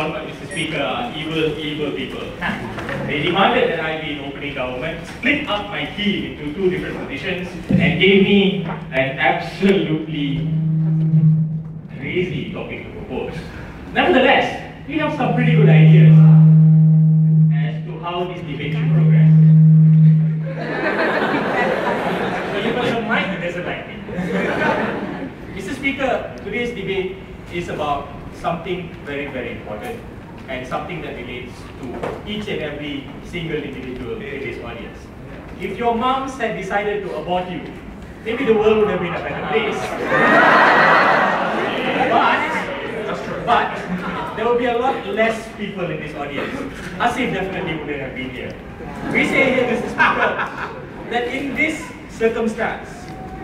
Mr. Speaker, are evil people. They demanded that I be in opening government, split up my team into two different positions, and gave me an absolutely crazy topic to propose. Nevertheless, we have some pretty good ideas as to how this debate should progress. So you got some mind that doesn't like me. Mr. Speaker, today's debate is about something very, very important and something that relates to each and every single individual in this audience. If your moms had decided to abort you, maybe the world would have been a better place. But there will be a lot less people in this audience. Asif definitely wouldn't have been here. We say here, Mr. Speaker, that in this circumstance,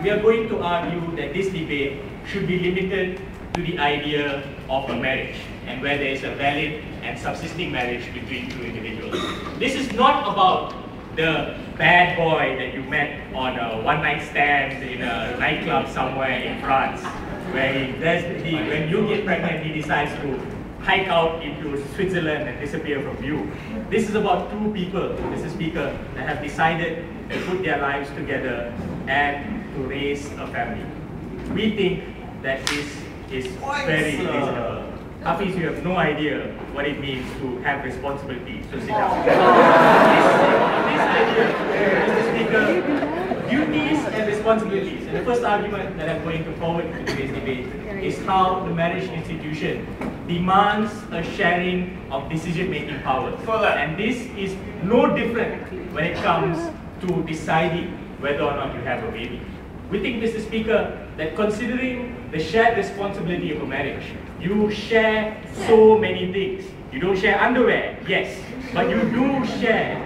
we are going to argue that this debate should be limited to the idea of a marriage and where there is a valid and subsisting marriage between two individuals. This is not about the bad boy that you met on a one-night stand in a nightclub somewhere in France, where when you get pregnant, he decides to hike out into Switzerland and disappear from you. This is about two people, Mr. Speaker, that have decided to put their lives together and to raise a family. We think that this is very reasonable. Hafiz, you have no idea what it means to have responsibilities, so sit down. This idea, Mr. Speaker, duties and responsibilities. And the first argument that I'm going to forward to today's debate is how the marriage institution demands a sharing of decision-making powers. And this is no different when it comes to deciding whether or not you have a baby. We think, Mr. Speaker, that considering the shared responsibility of a marriage, you share so many things. You don't share underwear, yes, but you do share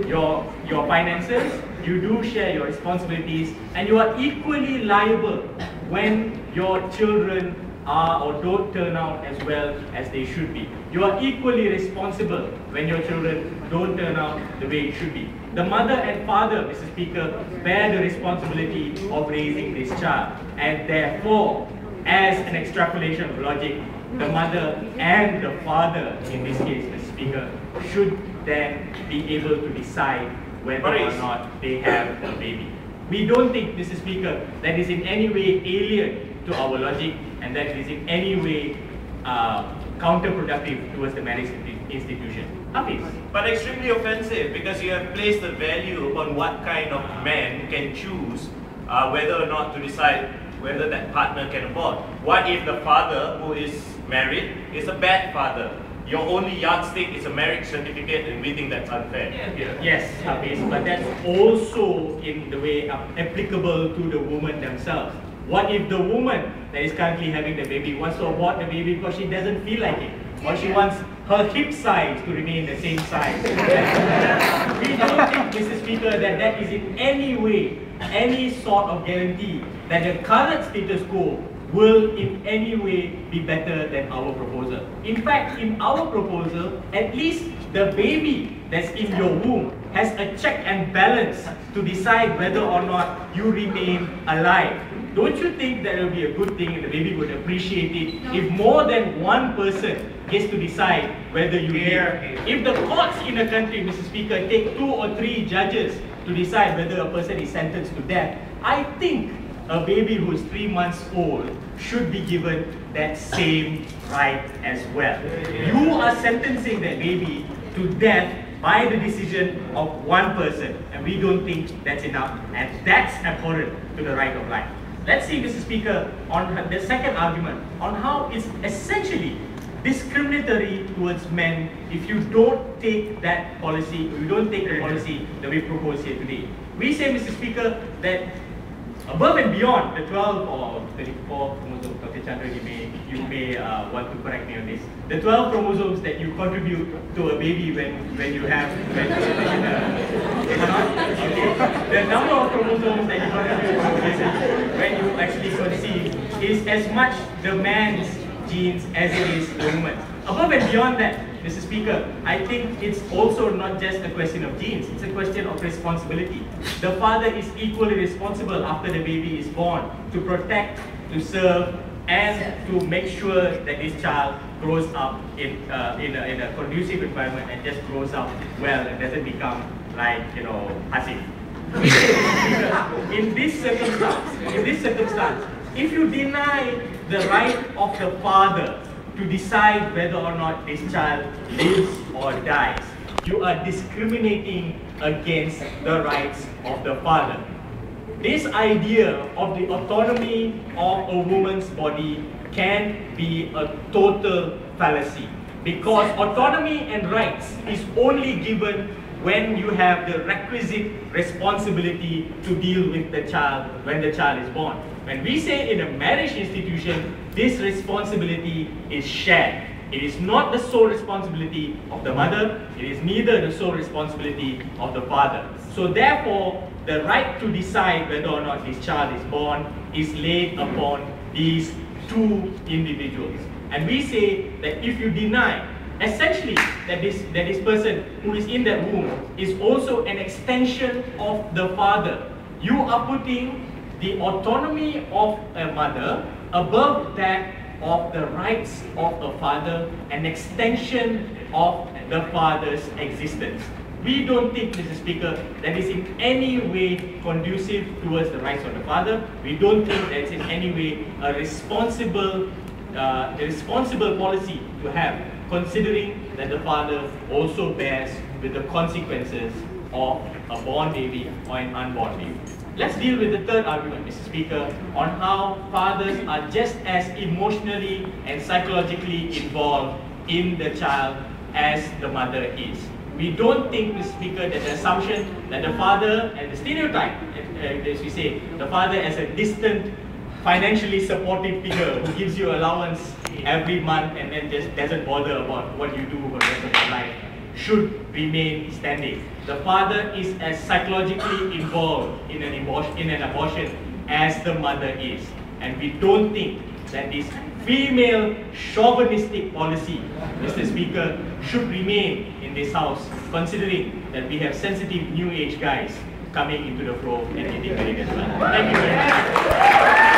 your finances, you do share your responsibilities, and you are equally liable when your children are or don't turn out as well as they should be. You are equally responsible when your children don't turn out the way it should be. The mother and father, Mr. Speaker, bear the responsibility of raising this child, and therefore, as an extrapolation of logic, the mother and the father, in this case, Mr. Speaker, should then be able to decide whether or not they have a baby. We don't think, Mr. Speaker, that is in any way alien to our logic and that is in any way counterproductive towards the marriage institution. Hafiz. But extremely offensive because you have placed a value upon what kind of man can choose whether or not to decide whether that partner can abort. What if the father who is married is a bad father? Your only yardstick is a marriage certificate, and we think that's unfair. Yes, Hafiz, but that's also in the way applicable to the woman themselves. What if the woman that is currently having the baby wants to abort the baby because she doesn't feel like it, or she wants her hip size to remain the same size? We don't think, Mr. Speaker, that that is in any way, any sort of guarantee that the current status quo will in any way be better than our proposal. In fact, in our proposal, at least the baby that's in your womb has a check and balance to decide whether or not you remain alive. Don't you think that it will be a good thing and the baby would appreciate it if more than one person gets to decide whether you live? If the courts in a country, Mr. Speaker, take 2 or 3 judges to decide whether a person is sentenced to death, I think a baby who is 3 months old should be given that same right as well. You are sentencing that baby to death by the decision of one person, and we don't think that's enough, and that's abhorrent to the right of life. Let's see, Mr. Speaker, on the second argument, on how it's essentially discriminatory towards men if you don't take that policy, if you don't take the policy that we propose here today. We say, Mr. Speaker, that above and beyond the 12 or 34 chromosomes, Dr. Chandra, you may want to correct me on this. The 12 chromosomes that you contribute to a baby when you have, the number of chromosomes that you contribute to a baby when you actually conceive is as much the man's genes as it is the woman. Above and beyond that, Mr. Speaker, I think it's also not just a question of genes, it's a question of responsibility. The father is equally responsible after the baby is born to protect, to serve, and to make sure that this child grows up in a conducive environment and just grows up well and doesn't become like, Hasif. In this circumstance, if you deny the right of the father to decide whether or not this child lives or dies, you are discriminating against the rights of the father. This idea of the autonomy of a woman's body can be a total fallacy, because autonomy and rights is only given when you have the requisite responsibility to deal with the child when the child is born. When we say in a marriage institution, this responsibility is shared. It is not the sole responsibility of the mother, it is neither the sole responsibility of the father. So therefore, the right to decide whether or not this child is born is laid upon these two individuals. And we say that if you deny essentially that this person who is in that womb is also an extension of the father, you are putting the autonomy of a mother above that of the rights of a father, an extension of the father's existence. We don't think, Mr. Speaker, that is in any way conducive towards the rights of the father. We don't think that it's in any way a responsible policy to have, considering that the father also bears with the consequences of a born baby or an unborn baby. Let's deal with the third argument, Mr. Speaker, on how fathers are just as emotionally and psychologically involved in the child as the mother is. We don't think, Mr. Speaker, that the assumption that the father, and the stereotype, as we say, the father as a distant, financially supportive figure who gives you allowance every month and then just doesn't bother about what you do for the rest of your life, should remain standing. The father is as psychologically involved in an abortion as the mother is. And we don't think that this female chauvinistic policy, Mr. Speaker, should remain in this house, considering that we have sensitive new age guys coming into the floor and getting married as well. Thank you very much.